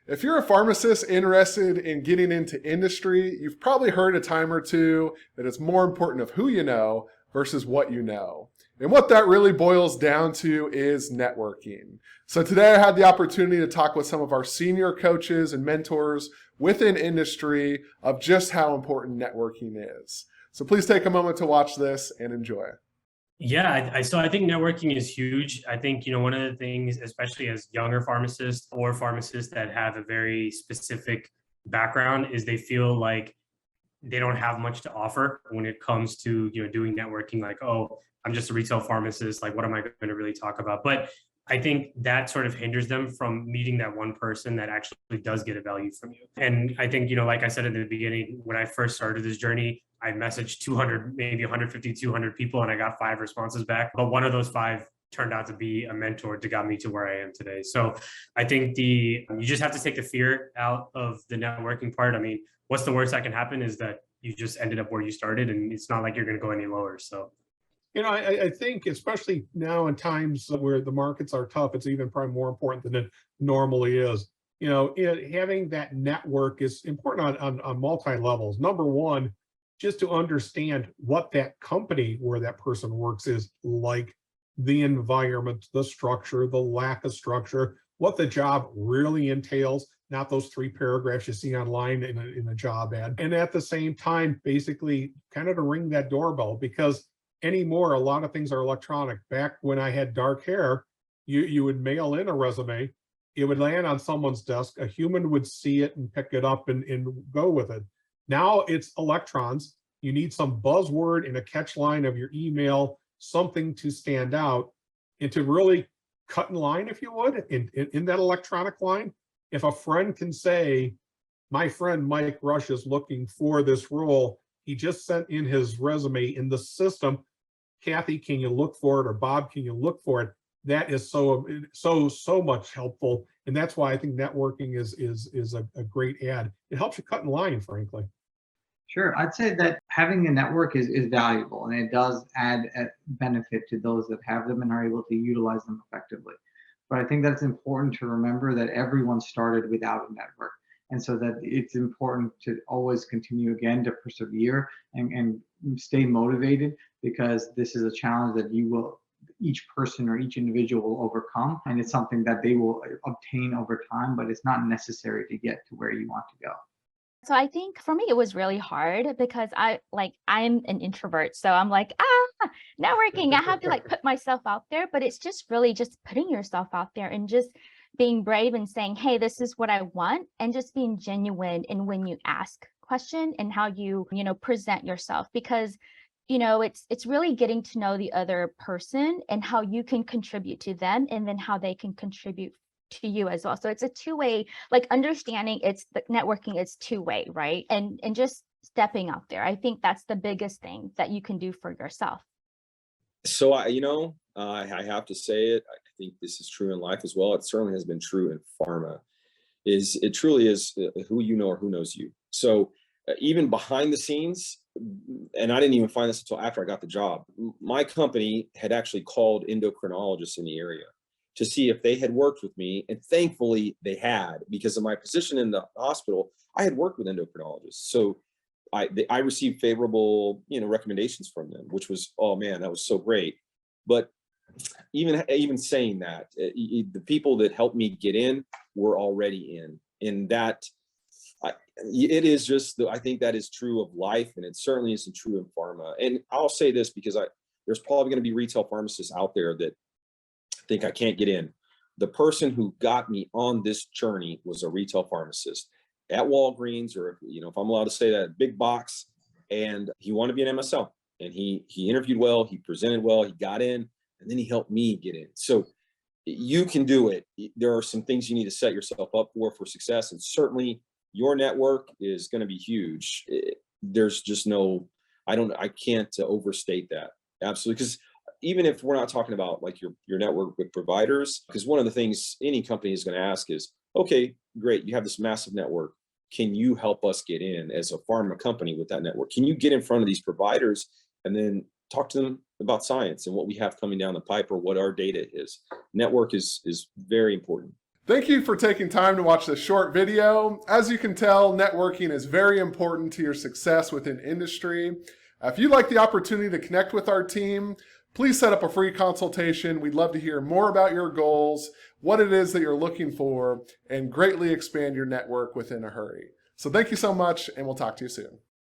If you're a pharmacist interested in getting into industry, you've probably heard a time or two that it's more important of who you know versus what you know. And what that really boils down to is networking. So today I had the opportunity to talk with some of our senior coaches and mentors within industry of just how important networking is. So please take a moment to watch this and enjoy. Yeah, I think networking is huge. I think, one of the things, especially as younger pharmacists or pharmacists that have a very specific background, is they feel like they don't have much to offer when it comes to, doing networking. Like, oh, I'm just a retail pharmacist. Like, what am I going to really talk about? But I think that sort of hinders them from meeting that one person that actually does get a value from you. And I think, like I said in the beginning, when I first started this journey, I messaged 200, maybe 150, 200 people, and I got 5 responses back. But one of those 5 turned out to be a mentor to got me to where I am today. So I think you just have to take the fear out of the networking part. I mean, what's the worst that can happen is that you just ended up where you started, and it's not like you're going to go any lower. So I think especially now in times where the markets are tough, it's even probably more important than it normally is. Having that network is important on multi levels. Number one, just to understand what that company where that person works is like, the environment, the structure, the lack of structure, what the job really entails, not those 3 paragraphs you see online in a job ad. And at the same time, basically kind of to ring that doorbell, because anymore, a lot of things are electronic. Back when I had dark hair, you would mail in a resume, it would land on someone's desk, a human would see it and pick it up and go with it. Now it's electrons. You need some buzzword in a catch line of your email, something to stand out and to really cut in line, if you would, in that electronic line. If a friend can say, my friend Mike Rush is looking for this role, he just sent in his resume in the system, Kathy, can you look for it? Or Bob, can you look for it? That is so much helpful. And that's why I think networking is a great ad. It helps you cut in line, frankly. Sure. I'd say that having a network is valuable, and it does add a benefit to those that have them and are able to utilize them effectively. But I think that's important to remember that everyone started without a network. And so that it's important to always continue again to persevere and stay motivated, because this is a challenge that each person or each individual will overcome. And it's something that they will obtain over time, but it's not necessary to get to where you want to go. So I think for me, it was really hard because I'm an introvert. So I'm like, networking, I have to put myself out there, but it's just really just putting yourself out there and just being brave and saying, hey, this is what I want. And just being genuine in when you ask question and how you present yourself, because it's really getting to know the other person and how you can contribute to them and then how they can contribute to you as well. So it's a two-way, understanding it's the networking is two-way, right? And just stepping out there. I think that's the biggest thing that you can do for yourself. So I have to say it. I think this is true in life as well. It certainly has been true in pharma. It truly is who you know or who knows you. So even behind the scenes, and I didn't even find this until after I got the job, my company had actually called endocrinologists in the area to see if they had worked with me. And thankfully they had, because of my position in the hospital, I had worked with endocrinologists. So I received favorable, recommendations from them, which was, oh man, that was so great. But even saying that, the people that helped me get in were already in that. It is just, I think that is true of life, and it certainly isn't true in pharma. And I'll say this because there's probably going to be retail pharmacists out there that think I can't get in. The person who got me on this journey was a retail pharmacist at Walgreens, or if I'm allowed to say that, big box, and he wanted to be an MSL, and he interviewed well, he presented well, he got in, and then he helped me get in. So you can do it. There are some things you need to set yourself up for success, and certainly your network is going to be huge. There's just I can't overstate that. Absolutely. Because even if we're not talking about your network with providers, because one of the things any company is going to ask is, okay, great, you have this massive network. Can you help us get in as a pharma company with that network? Can you get in front of these providers and then talk to them about science and what we have coming down the pipe or what our data is? Network is very important. Thank you for taking time to watch this short video. As you can tell, networking is very important to your success within industry. If you'd like the opportunity to connect with our team, please set up a free consultation. We'd love to hear more about your goals, what it is that you're looking for, and greatly expand your network within a hurry. So thank you so much, and we'll talk to you soon.